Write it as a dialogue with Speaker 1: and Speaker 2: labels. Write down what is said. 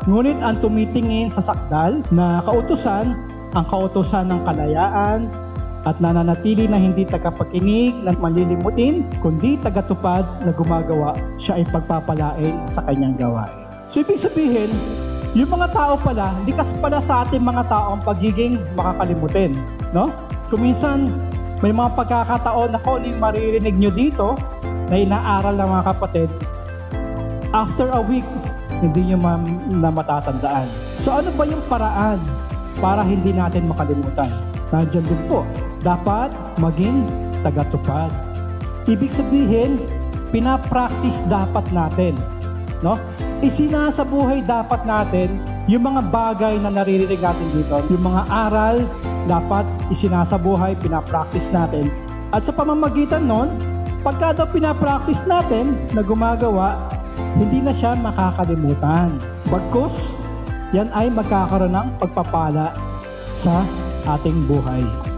Speaker 1: Ngunit ang tumitingin sa sakdal na kautusan, ang kautusan ng kalayaan, at nananatili na hindi tagapakinig na malilimutin, kundi tagatupad na gumagawa, siya ay pagpapalain sa kanyang gawain. So ibig sabihin, yung mga tao pala, likas pala sa ating mga tao ang pagiging makakalimutin. No? Kung minsan, may mga pagkakataon na kung ano yung maririnig nyo dito, na inaaral ng mga kapatid, after a week, hindi nyo na matatandaan. So ano ba yung paraan para hindi natin makalimutan? Nandiyan din po, dapat maging tagatupad. Ibig sabihin, pinapractice dapat natin. No? Isinasabuhay dapat natin yung mga bagay na naririnig natin dito. Yung mga aral, dapat isinasabuhay, pinapractice natin. At sa pamamagitan nun, pagka daw pinapractice natin na gumagawa, hindi na siya makakalimutan. Bagkus, yan ay magkakaroon ng pagpapala sa ating buhay.